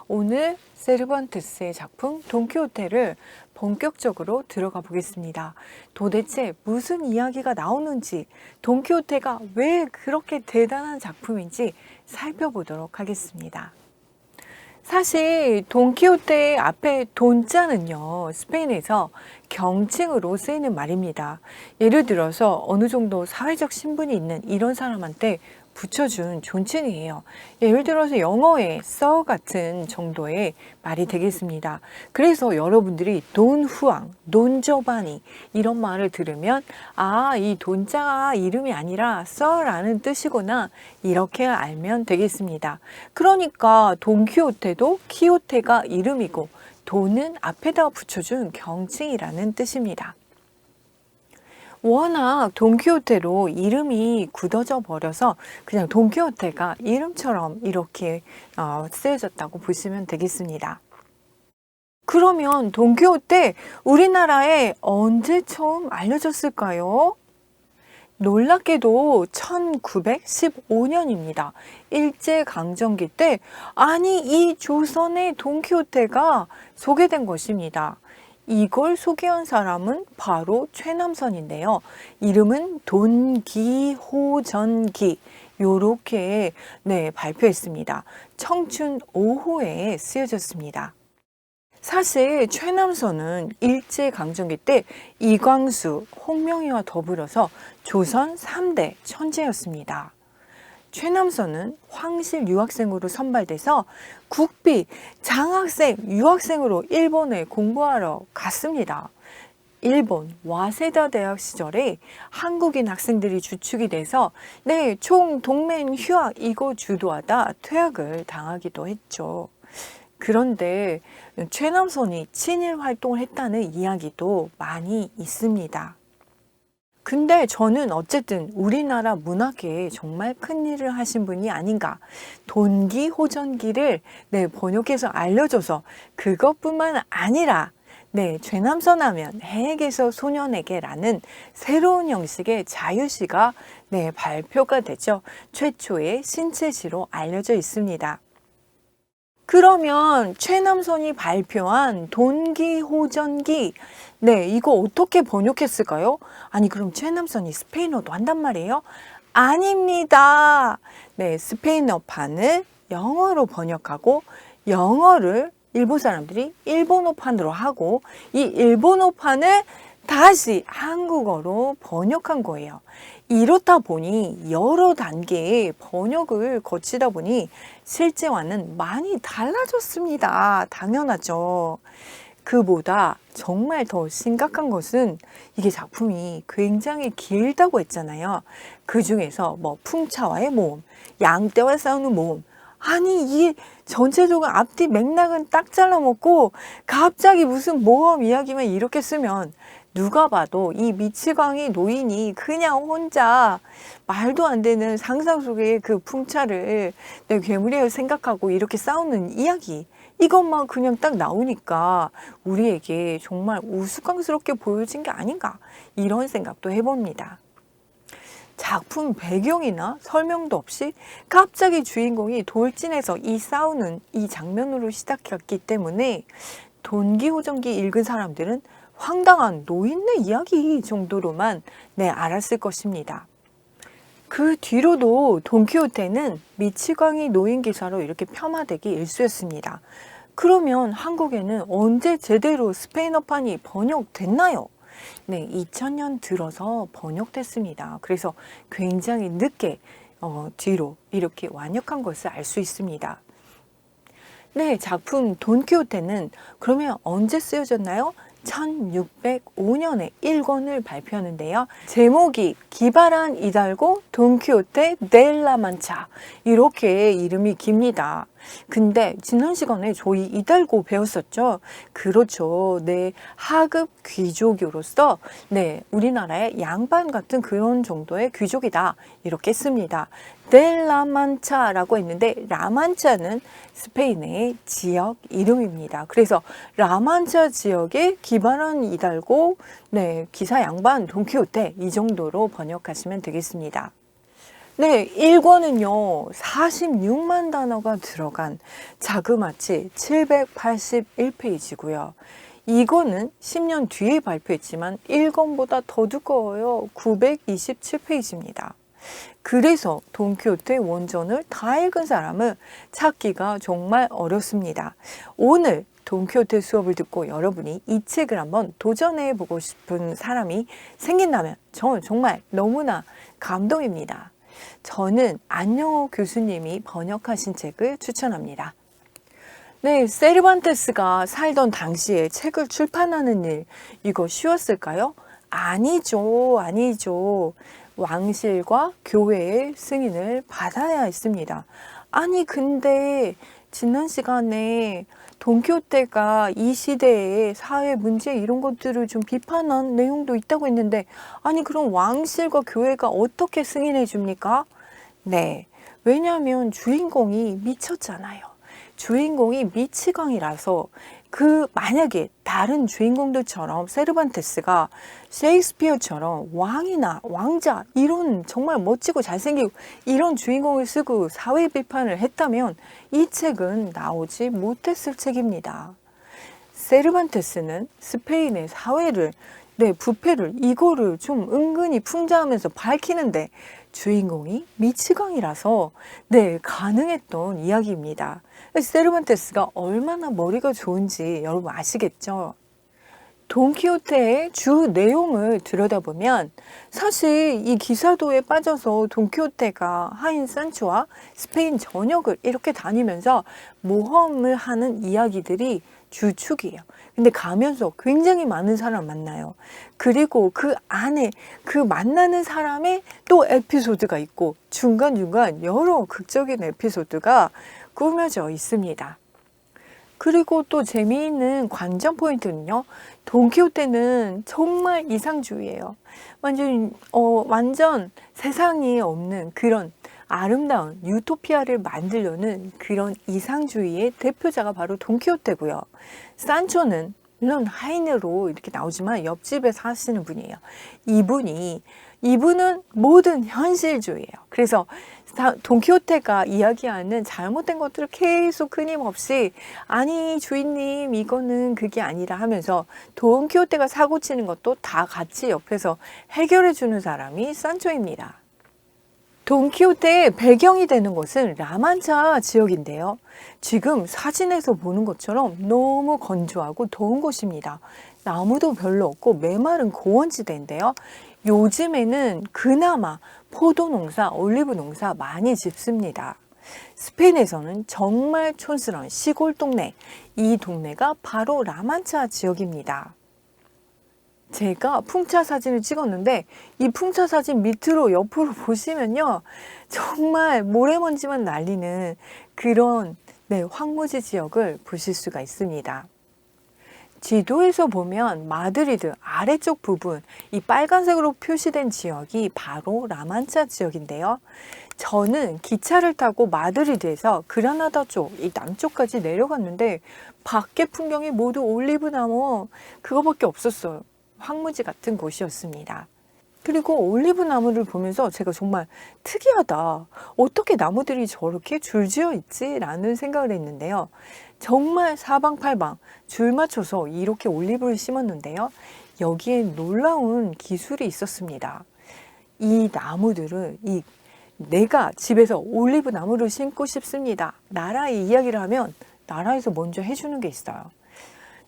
오늘 세르반테스의 작품 돈키호테를 본격적으로 들어가 보겠습니다. 도대체 무슨 이야기가 나오는지, 돈키호테가 왜 그렇게 대단한 작품인지 살펴보도록 하겠습니다. 사실 돈키호테의 앞에 돈자는요, 스페인에서 경칭으로 쓰이는 말입니다. 예를 들어서 어느 정도 사회적 신분이 있는 이런 사람한테 붙여준 존칭이에요. 예를 들어서 영어의 sir 같은 정도의 말이 되겠습니다. 그래서 여러분들이 돈 후앙, 돈 저바니 이런 말을 들으면 이 돈자가 이름이 아니라 sir라는 뜻이구나 이렇게 알면 되겠습니다. 그러니까 돈키호테도 키호테가 이름이고 돈은 앞에다 붙여준 경칭이라는 뜻입니다. 워낙 돈키호테로 이름이 굳어져 버려서 그냥 돈키호테가 이름처럼 이렇게 쓰여졌다고 보시면 되겠습니다. 그러면 돈키호테 우리나라에 언제 처음 알려졌을까요? 놀랍게도 1915년입니다. 일제강점기 때 이 조선의 돈키호테가 소개된 것입니다. 이걸 소개한 사람은 바로 최남선인데요. 이름은 돈기호전기 요렇게 발표했습니다. 청춘 5호에 쓰여졌습니다. 사실 최남선은 일제강점기 때 이광수, 홍명희와 더불어서 조선 3대 천재였습니다. 최남선은 황실 유학생으로 선발돼서 국비, 장학생, 유학생으로 일본에 공부하러 갔습니다. 일본 와세다 대학 시절에 한국인 학생들이 주축이 돼서 총동맹 휴학 이거 주도하다 퇴학을 당하기도 했죠. 그런데 최남선이 친일 활동을 했다는 이야기도 많이 있습니다. 근데 저는 어쨌든 우리나라 문학계에 정말 큰 일을 하신 분이 아닌가. 돈기호전기를 번역해서 알려줘서 그것뿐만 아니라 최남선 하면 해에게서 소년에게라는 새로운 형식의 자유시가 발표가 되죠. 최초의 신체시로 알려져 있습니다. 그러면 최남선이 발표한 돈기호전기 이거 어떻게 번역했을까요? 그럼 최남선이 스페인어도 한단 말이에요? 아닙니다. 스페인어판을 영어로 번역하고 영어를 일본 사람들이 일본어판으로 하고 이 일본어판을 다시 한국어로 번역한 거예요. 이렇다 보니 여러 단계의 번역을 거치다 보니 실제와는 많이 달라졌습니다. 당연하죠. 그보다 정말 더 심각한 것은 이게 작품이 굉장히 길다고 했잖아요. 그 중에서 풍차와의 모험, 양떼와 싸우는 모험. 이게 전체적으로 앞뒤 맥락은 딱 잘라먹고 갑자기 무슨 모험 이야기만 이렇게 쓰면 누가 봐도 이 미치광이 노인이 그냥 혼자 말도 안 되는 상상 속의 그 풍차를 괴물이라고 생각하고 이렇게 싸우는 이야기 이것만 그냥 딱 나오니까 우리에게 정말 우스꽝스럽게 보여진 게 아닌가 이런 생각도 해봅니다. 작품 배경이나 설명도 없이 갑자기 주인공이 돌진해서 이 싸우는 이 장면으로 시작했기 때문에 돈기호전기 읽은 사람들은 황당한 노인네 이야기 정도로만 알았을 것입니다. 그 뒤로도 돈키호테는 미치광이 노인 기사로 이렇게 폄하되기 일쑤였습니다. 그러면 한국에는 언제 제대로 스페인어판이 번역됐나요? 2000년 들어서 번역됐습니다. 그래서 굉장히 늦게 뒤로 이렇게 완역한 것을 알 수 있습니다. 작품 돈키호테는 그러면 언제 쓰여졌나요? 1605년에 1권을 발표하는데요. 제목이 기발한 이달고 돈키호테 델라만차 이렇게 이름이 깁니다. 근데 지난 시간에 저희 이달고 배웠었죠. 그렇죠. 하급 귀족으로서 우리나라의 양반 같은 그런 정도의 귀족이다 이렇게 씁니다. 델라만차라고 했는데 라만차는 스페인의 지역 이름입니다. 그래서 라만차 지역의 기발한 이달고 기사 양반 돈키호테 이 정도로 번역하시면 되겠습니다. 네, 1권은요, 46만 단어가 들어간 자그마치 781페이지고요. 2권은 10년 뒤에 발표했지만 1권보다 더 두꺼워요. 927페이지입니다. 그래서 돈키호테 원전을 다 읽은 사람은 찾기가 정말 어렵습니다. 오늘 돈키호테 수업을 듣고 여러분이 이 책을 한번 도전해 보고 싶은 사람이 생긴다면 저는 정말 너무나 감동입니다. 저는 안영호 교수님이 번역하신 책을 추천합니다. 네, 세르반테스가 살던 당시에 책을 출판하는 일, 이거 쉬웠을까요? 아니죠, 아니죠. 왕실과 교회의 승인을 받아야 했습니다. 아니, 근데 지난 시간에 돈키호테가 이 시대의 사회 문제 이런 것들을 좀 비판한 내용도 있다고 했는데, 아니, 그럼 왕실과 교회가 어떻게 승인해 줍니까? 네, 왜냐하면 주인공이 미쳤잖아요. 주인공이 미치광이라서 만약에 다른 주인공들처럼 세르반테스가 셰익스피어처럼 왕이나 왕자 이런 정말 멋지고 잘생기고 이런 주인공을 쓰고 사회 비판을 했다면 이 책은 나오지 못했을 책입니다. 세르반테스는 스페인의 사회를 부패를 이거를 좀 은근히 풍자하면서 밝히는데 주인공이 미치광이라서 가능했던 이야기입니다. 세르반테스가 얼마나 머리가 좋은지 여러분 아시겠죠? 돈키호테의 주 내용을 들여다보면 사실 이 기사도에 빠져서 돈키호테가 하인 산초와 스페인 전역을 이렇게 다니면서 모험을 하는 이야기들이 주축이에요. 근데 가면서 굉장히 많은 사람 만나요. 그리고 그 안에 그 만나는 사람의 또 에피소드가 있고 중간중간 여러 극적인 에피소드가 꾸며져 있습니다. 그리고 또 재미있는 관전 포인트는요. 돈키호테는 정말 이상주의예요. 완전 세상에 없는 그런 아름다운 유토피아를 만들려는 그런 이상주의의 대표자가 바로 돈키호테고요. 산초는 물론 하인으로 이렇게 나오지만 옆집에 사시는 분이에요. 이분은 모든 현실주의예요. 그래서 돈키호테가 이야기하는 잘못된 것들을 계속 끊임없이 아니 주인님 이거는 그게 아니라 하면서 돈키호테가 사고치는 것도 다 같이 옆에서 해결해 주는 사람이 산초입니다. 돈키호테의 배경이 되는 곳은 라만차 지역인데요. 지금 사진에서 보는 것처럼 너무 건조하고 더운 곳입니다. 나무도 별로 없고 메마른 고원지대인데요. 요즘에는 그나마 포도 농사, 올리브 농사 많이 짓습니다. 스페인에서는 정말 촌스러운 시골 동네, 이 동네가 바로 라만차 지역입니다. 제가 풍차 사진을 찍었는데 이 풍차 사진 밑으로 옆으로 보시면요. 정말 모래먼지만 날리는 그런 황무지 지역을 보실 수가 있습니다. 지도에서 보면 마드리드 아래쪽 부분, 이 빨간색으로 표시된 지역이 바로 라만차 지역인데요. 저는 기차를 타고 마드리드에서 그라나다 쪽, 이 남쪽까지 내려갔는데 밖의 풍경이 모두 올리브나무 그거밖에 없었어요. 황무지 같은 곳이었습니다. 그리고 올리브 나무를 보면서 제가 정말 특이하다. 어떻게 나무들이 저렇게 줄지어 있지? 라는 생각을 했는데요. 정말 사방팔방 줄 맞춰서 이렇게 올리브를 심었는데요. 여기에 놀라운 기술이 있었습니다. 이 나무들은 내가 집에서 올리브 나무를 심고 싶습니다. 나라의 이야기를 하면 나라에서 먼저 해주는 게 있어요.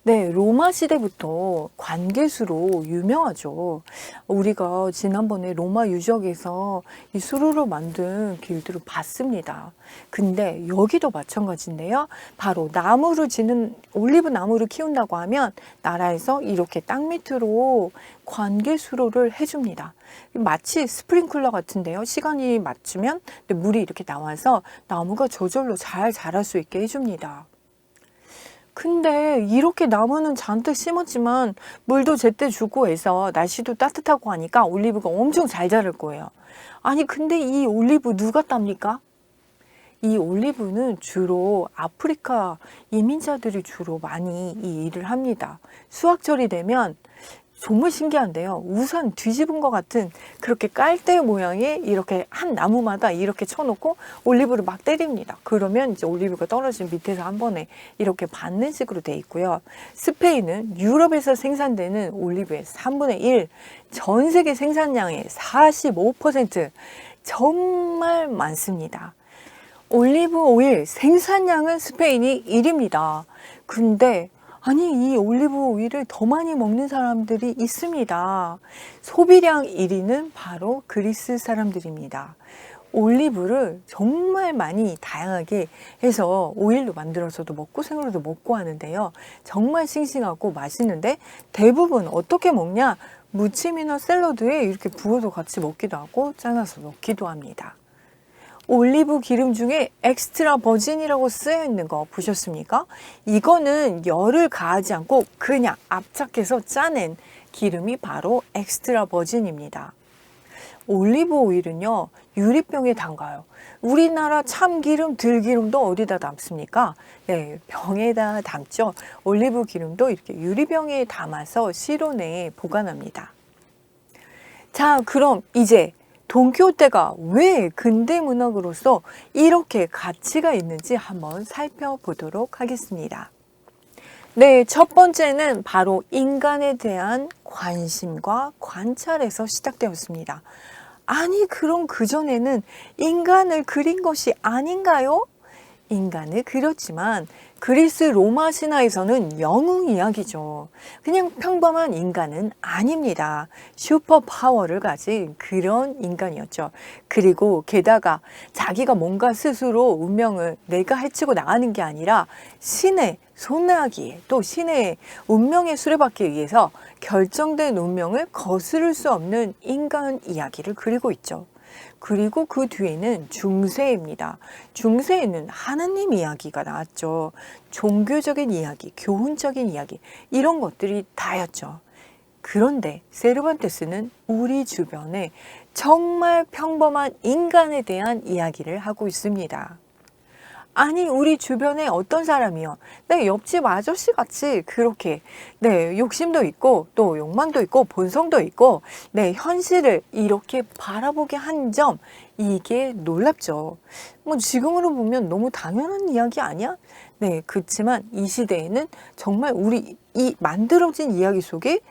로마 시대부터 관계수로 유명하죠. 우리가 지난번에 로마 유적에서 이 수로로 만든 길들을 봤습니다. 근데 여기도 마찬가지인데요. 바로 올리브 나무를 키운다고 하면 나라에서 이렇게 땅 밑으로 관계수로를 해줍니다. 마치 스프링클러 같은데요. 시간이 맞추면 물이 이렇게 나와서 나무가 저절로 잘 자랄 수 있게 해줍니다. 근데 이렇게 나무는 잔뜩 심었지만 물도 제때 주고 해서 날씨도 따뜻하고 하니까 올리브가 엄청 잘 자랄 거예요. 아니 근데 이 올리브 누가 땁니까? 이 올리브는 주로 아프리카 이민자들이 주로 많이 이 일을 합니다. 수확철이 되면 정말 신기한데요. 우산 뒤집은 것 같은 그렇게 깔대 모양의 이렇게 한 나무마다 이렇게 쳐놓고 올리브를 막 때립니다. 그러면 이제 올리브가 떨어진 밑에서 한 번에 이렇게 받는 식으로 돼 있고요. 스페인은 유럽에서 생산되는 올리브의 3분의 1, 전 세계 생산량의 45%, 정말 많습니다. 올리브 오일 생산량은 스페인이 1위입니다. 근데 아니 이 올리브 오일을 더 많이 먹는 사람들이 있습니다. 소비량 1위는 바로 그리스 사람들입니다. 올리브를 정말 많이 다양하게 해서 오일로 만들어서도 먹고 생으로도 먹고 하는데요. 정말 싱싱하고 맛있는데 대부분 어떻게 먹냐? 무침이나 샐러드에 이렇게 부어서 같이 먹기도 하고 잘라서 넣기도 합니다. 올리브 기름 중에 엑스트라 버진이라고 쓰여 있는 거 보셨습니까? 이거는 열을 가하지 않고 그냥 압착해서 짜낸 기름이 바로 엑스트라 버진입니다. 올리브 오일은요, 유리병에 담가요. 우리나라 참기름, 들기름도 어디다 담습니까? 네, 병에다 담죠. 올리브 기름도 이렇게 유리병에 담아서 실온에 보관합니다. 자, 그럼 이제 돈키호테가 왜 근대 문학으로서 이렇게 가치가 있는지 한번 살펴보도록 하겠습니다. 네, 첫 번째는 바로 인간에 대한 관심과 관찰에서 시작되었습니다. 아니, 그럼 그전에는 인간을 그린 것이 아닌가요? 인간을 그렸지만 그리스 로마 신화에서는 영웅 이야기죠. 그냥 평범한 인간은 아닙니다. 슈퍼 파워를 가진 그런 인간이었죠. 그리고 게다가 자기가 뭔가 스스로 운명을 내가 헤치고 나가는 게 아니라 신의 손아귀에 또 신의 운명의 수레바퀴에 의해서 결정된 운명을 거스를 수 없는 인간 이야기를 그리고 있죠. 그리고 그 뒤에는 중세입니다. 중세에는 하나님 이야기가 나왔죠. 종교적인 이야기, 교훈적인 이야기, 이런 것들이 다였죠. 그런데 세르반테스는 우리 주변에 정말 평범한 인간에 대한 이야기를 하고 있습니다. 아니, 우리 주변에 어떤 사람이요? 네, 옆집 아저씨 같이 그렇게, 네, 욕심도 있고, 또 욕망도 있고, 본성도 있고, 네, 현실을 이렇게 바라보게 한 점, 이게 놀랍죠. 뭐, 지금으로 보면 너무 당연한 이야기 아니야? 네, 그렇지만 이 시대에는 정말 우리 이 만들어진 이야기 속에,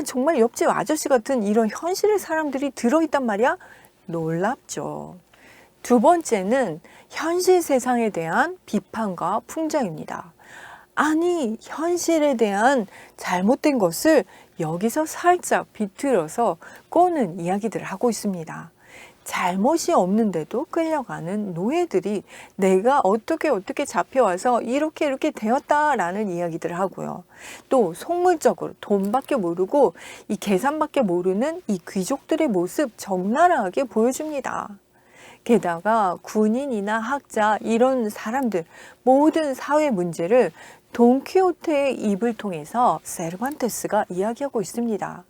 정말 옆집 아저씨 같은 이런 현실의 사람들이 들어있단 말이야? 놀랍죠. 두 번째는 현실 세상에 대한 비판과 풍자입니다. 아니, 현실에 대한 잘못된 것을 여기서 살짝 비틀어서 꼬는 이야기들을 하고 있습니다. 잘못이 없는데도 끌려가는 노예들이 내가 어떻게 잡혀와서 이렇게 되었다라는 이야기들을 하고요. 또 속물적으로 돈밖에 모르고 이 계산밖에 모르는 이 귀족들의 모습 적나라하게 보여줍니다. 게다가 군인이나 학자 이런 사람들 모든 사회 문제를 돈키호테의 입을 통해서 세르반테스가 이야기하고 있습니다.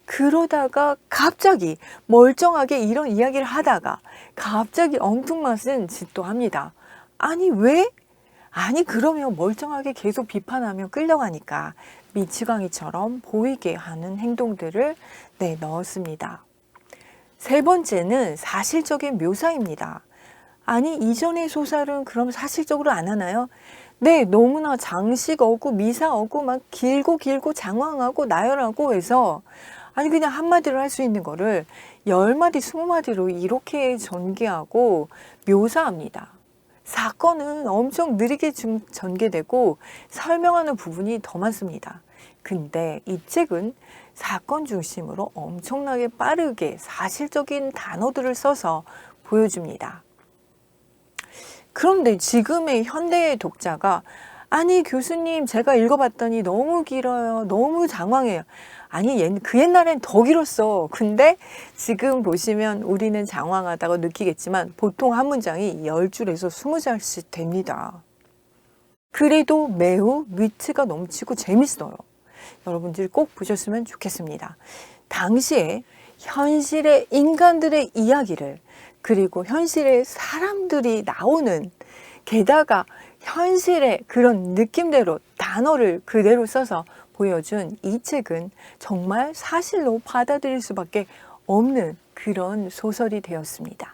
그러다가 갑자기 멀쩡하게 이런 이야기를 하다가 갑자기 엉뚱맞은 짓도 합니다. 아니 왜? 아니 그러면 멀쩡하게 계속 비판하면 끌려가니까 미치광이처럼 보이게 하는 행동들을 넣었습니다. 세 번째는 사실적인 묘사입니다. 아니 이전의 소설은 그럼 사실적으로 안 하나요? 네, 너무나 장식 어고 미사 어고 막 길고 장황하고 나열하고 해서 아니 그냥 한마디로 할 수 있는 거를 10마디, 20마디로 이렇게 전개하고 묘사합니다. 사건은 엄청 느리게 전개되고 설명하는 부분이 더 많습니다. 근데 이 책은 사건 중심으로 엄청나게 빠르게 사실적인 단어들을 써서 보여줍니다. 그런데 지금의 현대의 독자가 아니 교수님 제가 읽어봤더니 너무 길어요. 너무 장황해요. 아니 그 옛날엔 더 길었어. 근데 지금 보시면 우리는 장황하다고 느끼겠지만 보통 한 문장이 10줄에서 20줄씩 됩니다. 그래도 매우 위트가 넘치고 재밌어요. 여러분들이 꼭 보셨으면 좋겠습니다. 당시에 현실의 인간들의 이야기를 그리고 현실의 사람들이 나오는 게다가 현실의 그런 느낌대로 단어를 그대로 써서 보여준 이 책은 정말 사실로 받아들일 수밖에 없는 그런 소설이 되었습니다.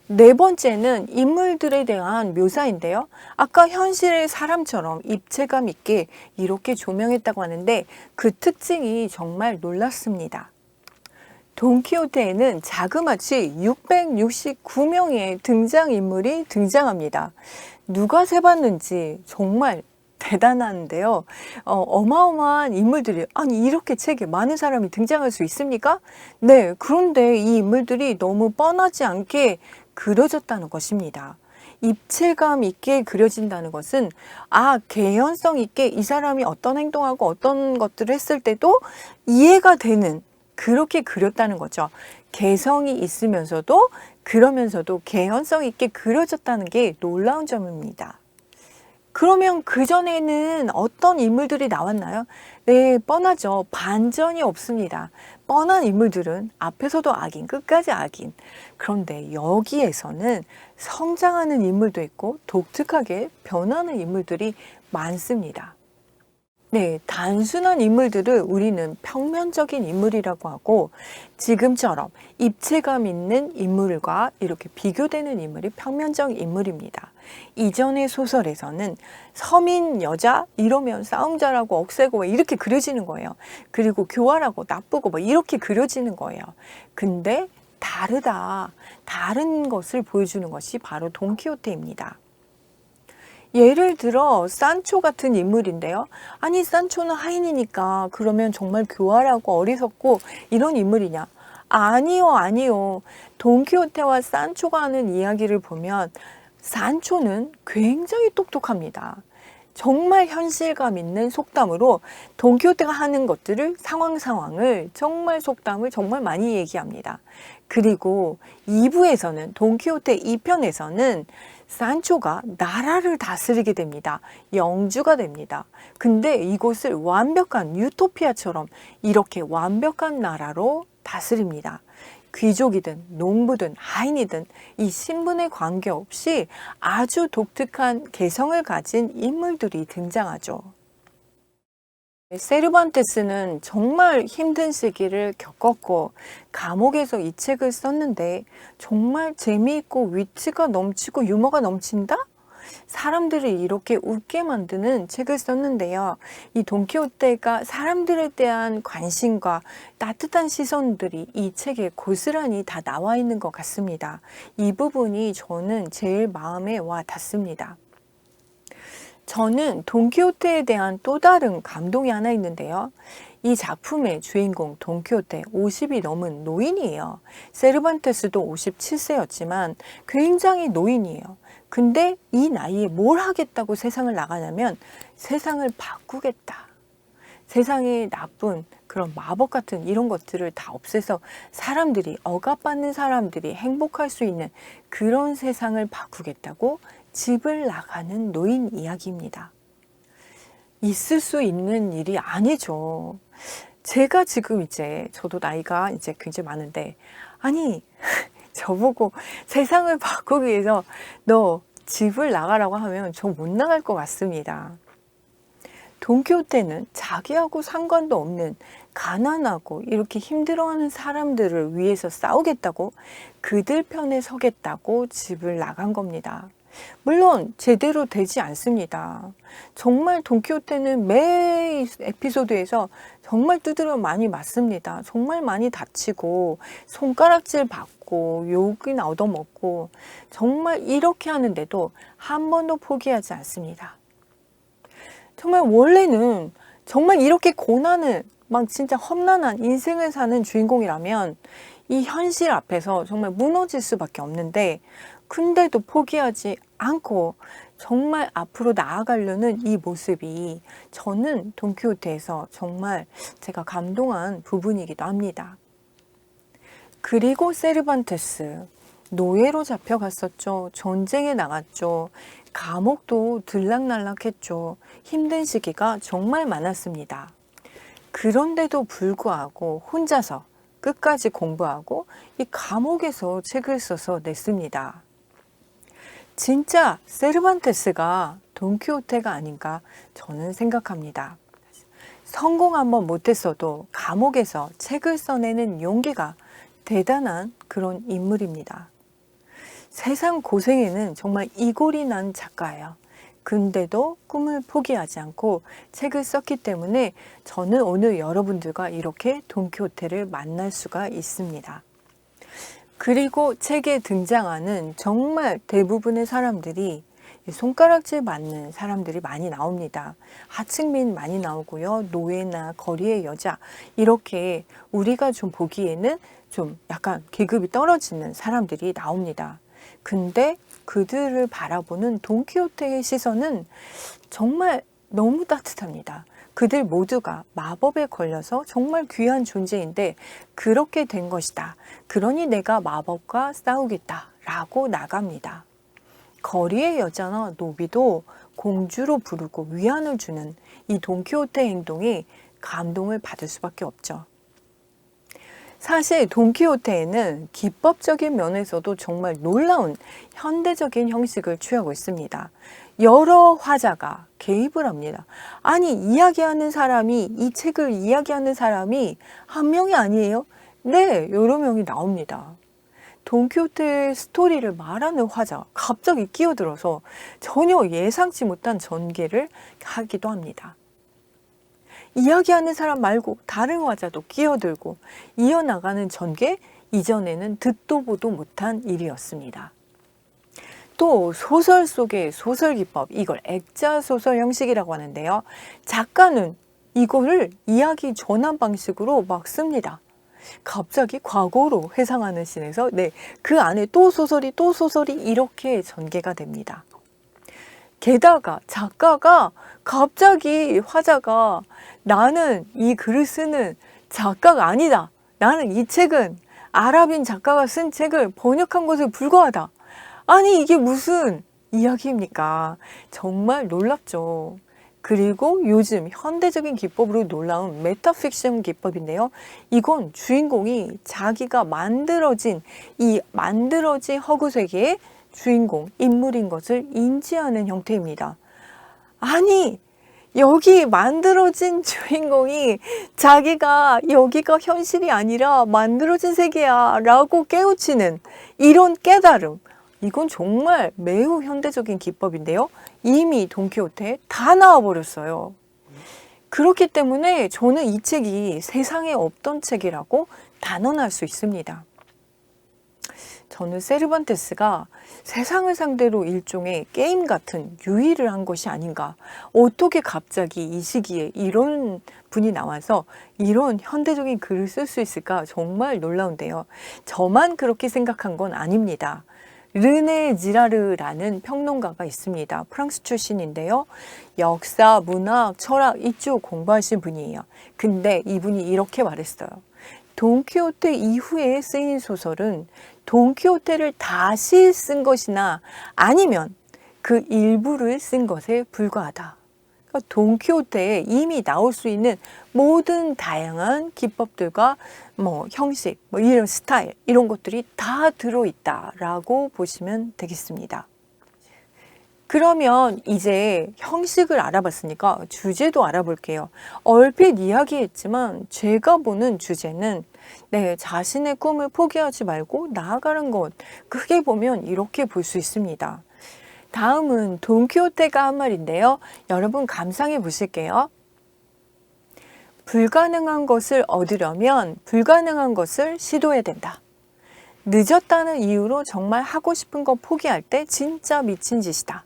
네 번째는 인물들에 대한 묘사인데요. 아까 현실의 사람처럼 입체감 있게 이렇게 조명했다고 하는데 그 특징이 정말 놀랐습니다. 돈키호테에는 자그마치 669명의 등장인물이 등장합니다. 누가 세봤는지 정말 대단한데요. 어마어마한 인물들이, 아니, 이렇게 책에 많은 사람이 등장할 수 있습니까? 네, 그런데 이 인물들이 너무 뻔하지 않게 그려졌다는 것입니다. 입체감 있게 그려진다는 것은, 개연성 있게 이 사람이 어떤 행동하고 어떤 것들을 했을 때도 이해가 되는, 그렇게 그렸다는 거죠. 개성이 있으면서도 그러면서도 개연성 있게 그려졌다는 게 놀라운 점입니다. 그러면 그전에는 어떤 인물들이 나왔나요? 네, 뻔하죠. 반전이 없습니다. 뻔한 인물들은 앞에서도 악인, 끝까지 악인. 그런데 여기에서는 성장하는 인물도 있고 독특하게 변하는 인물들이 많습니다. 네, 단순한 인물들을 우리는 평면적인 인물이라고 하고 지금처럼 입체감 있는 인물과 이렇게 비교되는 인물이 평면적 인물입니다. 이전의 소설에서는 서민 여자 이러면 싸움 잘하고 억세고 이렇게 그려지는 거예요. 그리고 교활하고 나쁘고 이렇게 그려지는 거예요. 근데 다르다. 다른 것을 보여주는 것이 바로 돈키호테입니다. 예를 들어 산초 같은 인물인데요. 아니, 산초는 하인이니까 그러면 정말 교활하고 어리석고 이런 인물이냐? 아니요. 돈키호테와 산초가 하는 이야기를 보면 산초는 굉장히 똑똑합니다. 정말 현실감 있는 속담으로 돈키호테가 하는 것들을 상황을 정말 속담을 정말 많이 얘기합니다. 그리고 2부에서는 돈키호테 2편에서는 산초가 나라를 다스리게 됩니다. 영주가 됩니다. 근데 이곳을 완벽한 유토피아처럼 이렇게 완벽한 나라로 다스립니다. 귀족이든 농부든 하인이든 이 신분에 관계없이 아주 독특한 개성을 가진 인물들이 등장하죠. 세르반테스는 정말 힘든 시기를 겪었고 감옥에서 이 책을 썼는데 정말 재미있고 위트가 넘치고 유머가 넘친다? 사람들을 이렇게 웃게 만드는 책을 썼는데요. 이 돈키호테가 사람들에 대한 관심과 따뜻한 시선들이 이 책에 고스란히 다 나와 있는 것 같습니다. 이 부분이 저는 제일 마음에 와 닿습니다. 저는 돈키호테에 대한 또 다른 감동이 하나 있는데요. 이 작품의 주인공 돈키호테 50이 넘은 노인이에요. 세르반테스도 57세였지만 굉장히 노인이에요. 근데 이 나이에 뭘 하겠다고 세상을 나가냐면 세상을 바꾸겠다. 세상에 나쁜 그런 마법 같은 이런 것들을 다 없애서 사람들이, 억압받는 사람들이 행복할 수 있는 그런 세상을 바꾸겠다고 집을 나가는 노인 이야기입니다. 있을 수 있는 일이 아니죠. 제가 지금 저도 나이가 굉장히 많은데, 아니, 저보고 세상을 바꾸기 위해서 너 집을 나가라고 하면 저 못 나갈 것 같습니다. 돈키호테는 자기하고 상관도 없는 가난하고 이렇게 힘들어하는 사람들을 위해서 싸우겠다고, 그들 편에 서겠다고 집을 나간 겁니다. 물론 제대로 되지 않습니다. 정말 돈키호테는 매 에피소드에서 정말 두드려 많이 맞습니다. 정말 많이 다치고 손가락질 받고 욕이나 얻어먹고 정말 이렇게 하는데도 한 번도 포기하지 않습니다. 정말 원래는 정말 이렇게 고난을 막 진짜 험난한 인생을 사는 주인공이라면 이 현실 앞에서 정말 무너질 수밖에 없는데, 근데도 포기하지 않고 정말 앞으로 나아가려는 이 모습이 저는 돈키호테에서 정말 제가 감동한 부분이기도 합니다. 그리고 세르반테스, 노예로 잡혀갔었죠. 전쟁에 나갔죠. 감옥도 들락날락했죠. 힘든 시기가 정말 많았습니다. 그런데도 불구하고 혼자서 끝까지 공부하고 이 감옥에서 책을 써서 냈습니다. 진짜 세르반테스가 돈키호테가 아닌가 저는 생각합니다. 성공 한번 못했어도 감옥에서 책을 써내는 용기가 대단한 그런 인물입니다. 세상 고생에는 정말 이골이 난 작가예요. 근데도 꿈을 포기하지 않고 책을 썼기 때문에 저는 오늘 여러분들과 이렇게 돈키호테를 만날 수가 있습니다. 그리고 책에 등장하는 정말 대부분의 사람들이 손가락질 맞는 사람들이 많이 나옵니다. 하층민 많이 나오고요. 노예나 거리의 여자, 이렇게 우리가 좀 보기에는 좀 약간 계급이 떨어지는 사람들이 나옵니다. 근데 그들을 바라보는 돈키호테의 시선은 정말 너무 따뜻합니다. 그들 모두가 마법에 걸려서 정말 귀한 존재인데 그렇게 된 것이다. 그러니 내가 마법과 싸우겠다 라고 나갑니다. 거리의 여자나 노비도 공주로 부르고 위안을 주는 이 돈키호테의 행동이 감동을 받을 수밖에 없죠. 사실 돈키호테에는 기법적인 면에서도 정말 놀라운 현대적인 형식을 취하고 있습니다. 여러 화자가 개입을 합니다. 아니, 이야기하는 사람이, 이 책을 이야기하는 사람이 한 명이 아니에요? 네, 여러 명이 나옵니다. 돈키호테의 스토리를 말하는 화자가 갑자기 끼어들어서 전혀 예상치 못한 전개를 하기도 합니다. 이야기하는 사람 말고 다른 화자도 끼어들고 이어나가는 전개, 이전에는 듣도 보도 못한 일이었습니다. 또 소설 속의 소설 기법, 이걸 액자 소설 형식이라고 하는데요. 작가는 이거를 이야기 전환 방식으로 막 씁니다. 갑자기 과거로 회상하는 씬에서 그 안에 또 소설이 이렇게 전개가 됩니다. 게다가 작가가 갑자기 화자가 나는 이 글을 쓰는 작가가 아니다. 나는 이 책은 아랍인 작가가 쓴 책을 번역한 것에 불과하다. 아니, 이게 무슨 이야기입니까? 정말 놀랍죠. 그리고 요즘 현대적인 기법으로 놀라운 메타픽션 기법인데요. 이건 주인공이 자기가 만들어진 허구세계의 주인공, 인물인 것을 인지하는 형태입니다. 아니, 여기 만들어진 주인공이 자기가 여기가 현실이 아니라 만들어진 세계야 라고 깨우치는 이런 깨달음, 이건 정말 매우 현대적인 기법인데요. 이미 돈키호테에 다 나와버렸어요. 그렇기 때문에 저는 이 책이 세상에 없던 책이라고 단언할 수 있습니다. 저는 세르반테스가 세상을 상대로 일종의 게임 같은 유희를 한 것이 아닌가. 어떻게 갑자기 이 시기에 이런 분이 나와서 이런 현대적인 글을 쓸 수 있을까 정말 놀라운데요. 저만 그렇게 생각한 건 아닙니다. 르네 지라르라는 평론가가 있습니다. 프랑스 출신인데요. 역사, 문학, 철학 이쪽 공부하신 분이에요. 근데 이분이 이렇게 말했어요. 돈키호테 이후에 쓰인 소설은 돈키호테를 다시 쓴 것이나 아니면 그 일부를 쓴 것에 불과하다. 그러니까 돈키호테에 이미 나올 수 있는 모든 다양한 기법들과 형식, 이런 스타일, 이런 것들이 다 들어있다라고 보시면 되겠습니다. 그러면 이제 형식을 알아봤으니까 주제도 알아볼게요. 얼핏 이야기했지만 제가 보는 주제는 자신의 꿈을 포기하지 말고 나아가는 것. 크게 보면 이렇게 볼 수 있습니다. 다음은 돈키호테가 한 말인데요. 여러분 감상해 보실게요. 불가능한 것을 얻으려면 불가능한 것을 시도해야 된다. 늦었다는 이유로 정말 하고 싶은 거 포기할 때 진짜 미친 짓이다.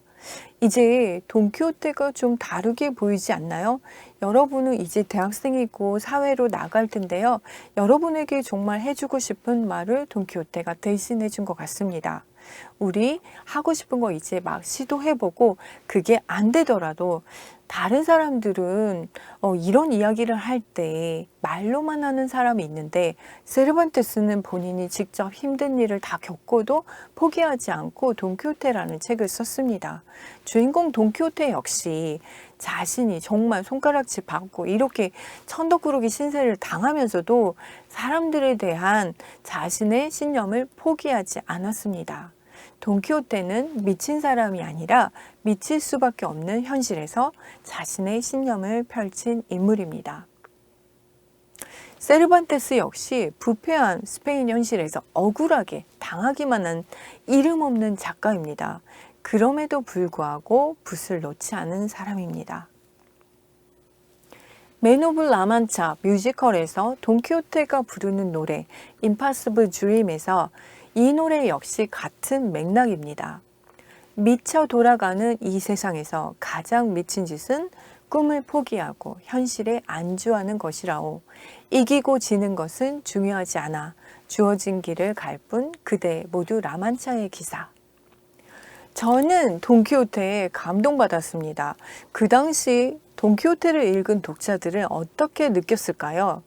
이제 돈키호테가 좀 다르게 보이지 않나요? 여러분은 이제 대학생이고 사회로 나갈 텐데요. 여러분에게 정말 해주고 싶은 말을 돈키호테가 대신해 준 것 같습니다. 우리 하고 싶은 거 이제 막 시도해보고 그게 안 되더라도 다른 사람들은 이런 이야기를 할 때 말로만 하는 사람이 있는데 세르반테스는 본인이 직접 힘든 일을 다 겪고도 포기하지 않고 돈키호테라는 책을 썼습니다. 주인공 돈키호테 역시 자신이 정말 손가락질 받고 이렇게 천덕꾸러기 신세를 당하면서도 사람들에 대한 자신의 신념을 포기하지 않았습니다. 돈키호테는 미친 사람이 아니라 미칠 수밖에 없는 현실에서 자신의 신념을 펼친 인물입니다. 세르반테스 역시 부패한 스페인 현실에서 억울하게 당하기만 한 이름 없는 작가입니다. 그럼에도 불구하고 붓을 놓지 않은 사람입니다. 맨 오브 라만차 뮤지컬에서 돈키호테가 부르는 노래 임파서블 드림에서 이 노래 역시 같은 맥락입니다. 미쳐 돌아가는 이 세상에서 가장 미친 짓은 꿈을 포기하고 현실에 안주하는 것이라오. 이기고 지는 것은 중요하지 않아. 주어진 길을 갈 뿐 그대 모두 라만차의 기사. 저는 돈키호테에 감동받았습니다. 그 당시 돈키호테를 읽은 독자들은 어떻게 느꼈을까요?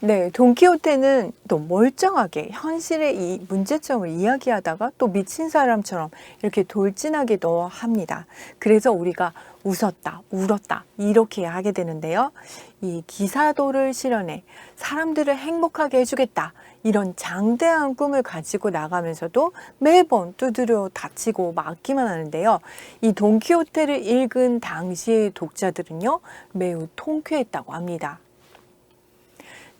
네, 돈키호테는 또 멀쩡하게 현실의 이 문제점을 이야기하다가 또 미친 사람처럼 이렇게 돌진하기도 합니다. 그래서 우리가 웃었다, 울었다 이렇게 하게 되는데요. 이 기사도를 실현해 사람들을 행복하게 해주겠다. 이런 장대한 꿈을 가지고 나가면서도 매번 두드려 다치고 맞기만 하는데요. 이 돈키호테를 읽은 당시의 독자들은요, 매우 통쾌했다고 합니다.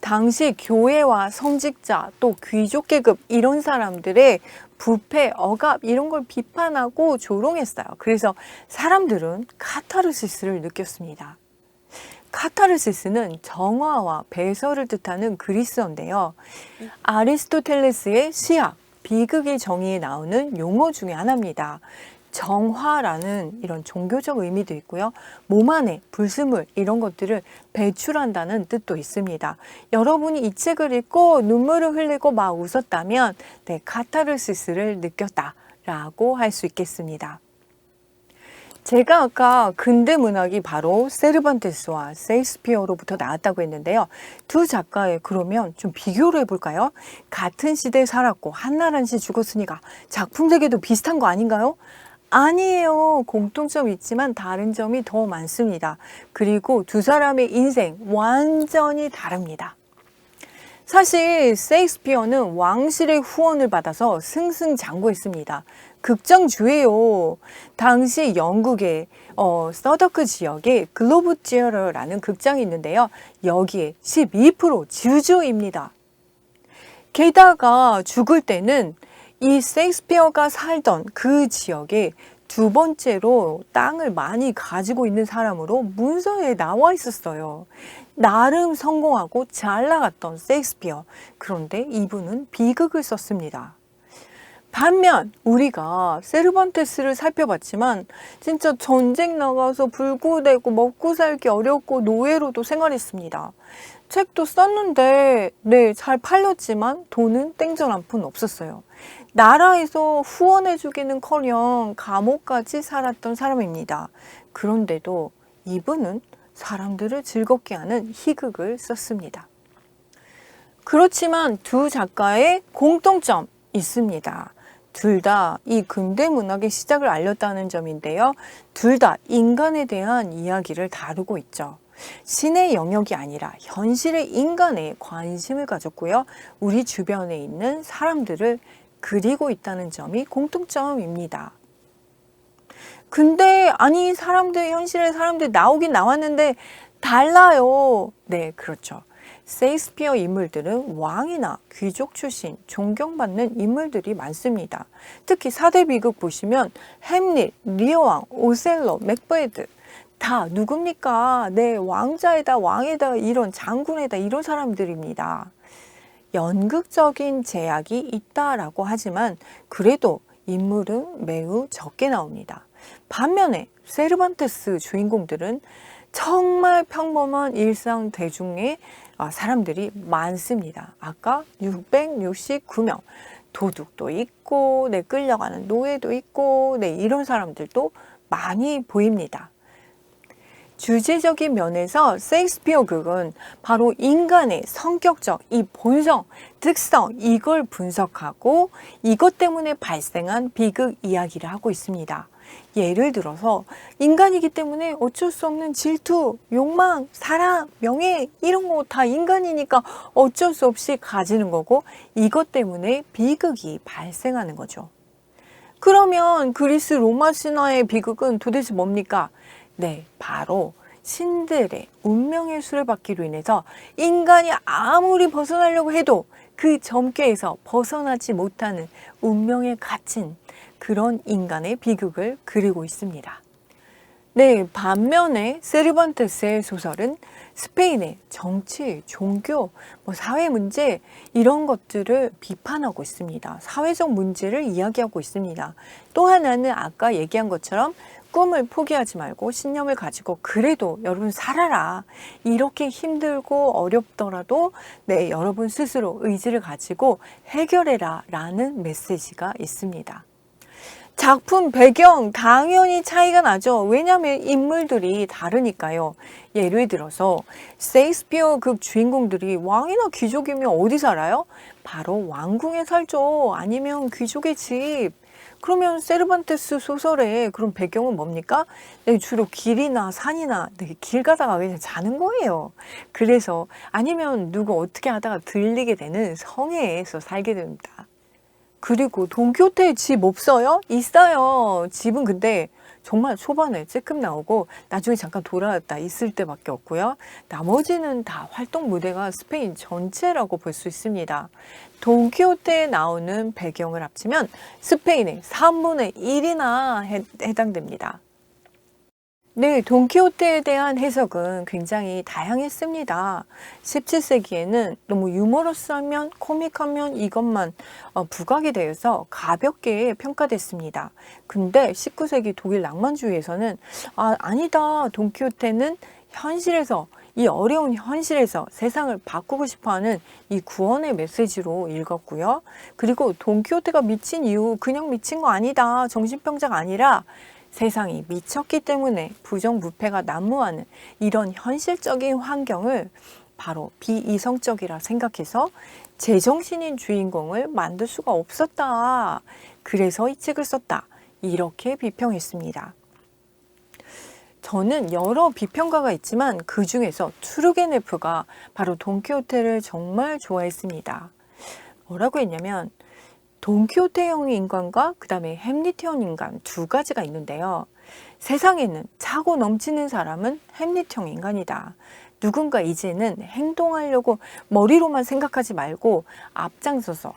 당시 교회와 성직자 또 귀족 계급 이런 사람들의 부패, 억압 이런 걸 비판하고 조롱했어요. 그래서 사람들은 카타르시스를 느꼈습니다. 카타르시스는 정화와 배설을 뜻하는 그리스어인데요. 아리스토텔레스의 시학, 비극의 정의에 나오는 용어 중에 하나입니다. 정화라는 이런 종교적 의미도 있고요. 몸 안에 불순물 이런 것들을 배출한다는 뜻도 있습니다. 여러분이 이 책을 읽고 눈물을 흘리고 막 웃었다면 네, 카타르시스를 느꼈다라고 할 수 있겠습니다. 제가 아까 근대 문학이 바로 세르반테스와 셰익스피어로부터 나왔다고 했는데요. 두 작가의 그러면 좀 비교를 해볼까요? 같은 시대에 살았고 한나라한테 죽었으니까 작품 세계도 비슷한 거 아닌가요? 아니에요. 공통점이 있지만 다른 점이 더 많습니다. 그리고 두 사람의 인생 완전히 다릅니다. 사실 셰익스피어는 왕실의 후원을 받아서 승승장구했습니다. 극장주예요. 당시 영국의 서더크 지역에 글로브 지어러라는 극장이 있는데요. 여기에 12% 주주입니다. 게다가 죽을 때는 이 셰익스피어가 살던 그 지역에 두 번째로 땅을 많이 가지고 있는 사람으로 문서에 나와 있었어요. 나름 성공하고 잘 나갔던 셰익스피어. 그런데 이분은 비극을 썼습니다. 반면 우리가 세르반테스를 살펴봤지만 진짜 전쟁 나가서 불구되고 먹고 살기 어렵고 노예로도 생활했습니다. 책도 썼는데 네, 잘 팔렸지만 돈은 땡전 한 푼 없었어요. 나라에서 후원해주기는커녕 감옥까지 살았던 사람입니다. 그런데도 이분은 사람들을 즐겁게 하는 희극을 썼습니다. 그렇지만 두 작가의 공통점 있습니다. 둘 다 이 근대 문학의 시작을 알렸다는 점인데요. 둘 다 인간에 대한 이야기를 다루고 있죠. 신의 영역이 아니라 현실의 인간에 관심을 가졌고요. 우리 주변에 있는 사람들을 그리고 있다는 점이 공통점입니다. 근데 아니 현실의 사람들 나오긴 나왔는데 달라요. 네, 그렇죠. 셰익스피어 인물들은 왕이나 귀족 출신, 존경받는 인물들이 많습니다. 특히 4대 비극 보시면 햄릿, 리어왕, 오셀로, 맥베드 다 누굽니까? 네, 왕자에다 왕에다 이런 장군에다 이런 사람들입니다. 연극적인 제약이 있다라고 하지만 그래도 인물은 매우 적게 나옵니다. 반면에 세르반테스 주인공들은 정말 평범한 일상 대중의 사람들이 많습니다. 아까 669명 도둑도 있고 네, 끌려가는 노예도 있고 네, 이런 사람들도 많이 보입니다. 주제적인 면에서 셰익스피어 극은 바로 인간의 성격적 이 본성, 특성 이걸 분석하고 이것 때문에 발생한 비극 이야기를 하고 있습니다. 예를 들어서 인간이기 때문에 어쩔 수 없는 질투, 욕망, 사랑, 명예 이런 거 다 인간이니까 어쩔 수 없이 가지는 거고 이것 때문에 비극이 발생하는 거죠. 그러면 그리스 로마 신화의 비극은 도대체 뭡니까? 네, 바로 신들의 운명의 수레바퀴로 인해서 인간이 아무리 벗어나려고 해도 그 점괘에서 벗어나지 못하는 운명에 갇힌 그런 인간의 비극을 그리고 있습니다. 네, 반면에 세르반테스의 소설은 스페인의 정치, 종교, 사회 문제 이런 것들을 비판하고 있습니다. 사회적 문제를 이야기하고 있습니다. 또 하나는 아까 얘기한 것처럼 꿈을 포기하지 말고 신념을 가지고 그래도 여러분 살아라. 이렇게 힘들고 어렵더라도 네, 여러분 스스로 의지를 가지고 해결해라 라는 메시지가 있습니다. 작품 배경 당연히 차이가 나죠. 왜냐하면 인물들이 다르니까요. 예를 들어서 셰익스피어 극 주인공들이 왕이나 귀족이면 어디 살아요? 바로 왕궁에 살죠. 아니면 귀족의 집. 그러면 세르반테스 소설의 그런 배경은 뭡니까? 네, 주로 길이나 산이나 네, 길 가다가 그냥 자는 거예요. 그래서 아니면 누구 어떻게 하다가 들리게 되는 성에서 살게 됩니다. 그리고 돈키호테에 집 없어요? 있어요. 집은 근데 정말 초반에 쬐끔 나오고 나중에 잠깐 돌아왔다 있을 때밖에 없고요. 나머지는 다 활동 무대가 스페인 전체라고 볼 수 있습니다. 돈키호테에 나오는 배경을 합치면 스페인의 3분의 1이나 해당됩니다. 네, 돈키호테에 대한 해석은 굉장히 다양했습니다. 17세기에는 너무 유머러스하면 코믹하면 이것만 부각이 되어서 가볍게 평가됐습니다. 근데 19세기 독일 낭만주의에서는 아니다. 돈키호테는 현실에서 이 어려운 현실에서 세상을 바꾸고 싶어하는 이 구원의 메시지로 읽었고요. 그리고 돈키호테가 미친 이유 그냥 미친 거 아니다. 정신병자가 아니라 세상이 미쳤기 때문에 부정부패가 난무하는 이런 현실적인 환경을 바로 비이성적이라 생각해서 제정신인 주인공을 만들 수가 없었다. 그래서 이 책을 썼다. 이렇게 비평했습니다. 저는 여러 비평가가 있지만 그 중에서 투르게네프가 바로 돈키호테를 정말 좋아했습니다. 뭐라고 했냐면 돈키호테형 인간과 그 다음에 햄릿형 인간 두 가지가 있는데요. 세상에는 차고 넘치는 사람은 햄릿형 인간이다. 누군가 이제는 행동하려고 머리로만 생각하지 말고 앞장서서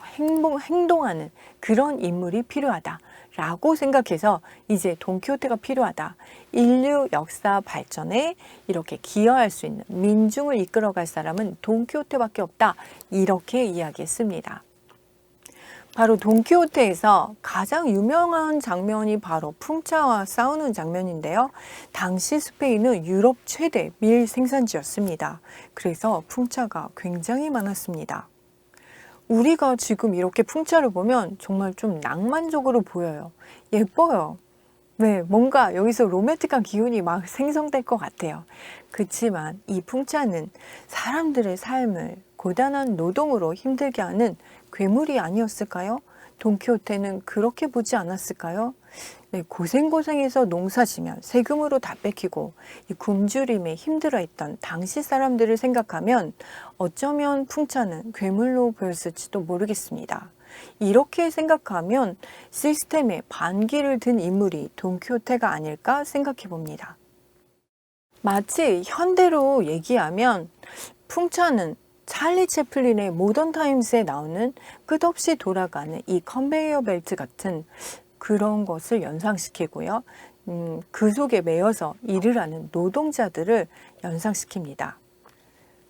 행동하는 그런 인물이 필요하다. 라고 생각해서 이제 돈키호테가 필요하다. 인류 역사 발전에 이렇게 기여할 수 있는 민중을 이끌어갈 사람은 돈키호테밖에 없다. 이렇게 이야기했습니다. 바로 돈키호테에서 가장 유명한 장면이 바로 풍차와 싸우는 장면인데요. 당시 스페인은 유럽 최대 밀 생산지였습니다. 그래서 풍차가 굉장히 많았습니다. 우리가 지금 이렇게 풍차를 보면 정말 좀 낭만적으로 보여요. 예뻐요. 네, 뭔가 여기서 로맨틱한 기운이 막 생성될 것 같아요. 그렇지만 이 풍차는 사람들의 삶을 고단한 노동으로 힘들게 하는 괴물이 아니었을까요? 돈키호테는 그렇게 보지 않았을까요? 네, 고생고생해서 농사지면 세금으로 다 뺏기고 이 굶주림에 힘들어했던 당시 사람들을 생각하면 어쩌면 풍차는 괴물로 보였을지도 모르겠습니다. 이렇게 생각하면 시스템에 반기를 든 인물이 돈키호테가 아닐까 생각해 봅니다. 마치 현대로 얘기하면 풍차는 찰리 채플린의 모던 타임스에 나오는 끝없이 돌아가는 이 컨베이어 벨트 같은 그런 것을 연상시키고요. 그 속에 매여서 일을 하는 노동자들을 연상시킵니다.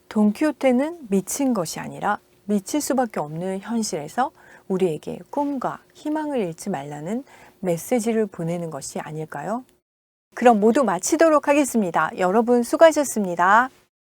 돈키호테는 미친 것이 아니라 미칠 수밖에 없는 현실에서 우리에게 꿈과 희망을 잃지 말라는 메시지를 보내는 것이 아닐까요? 그럼 모두 마치도록 하겠습니다. 여러분 수고하셨습니다.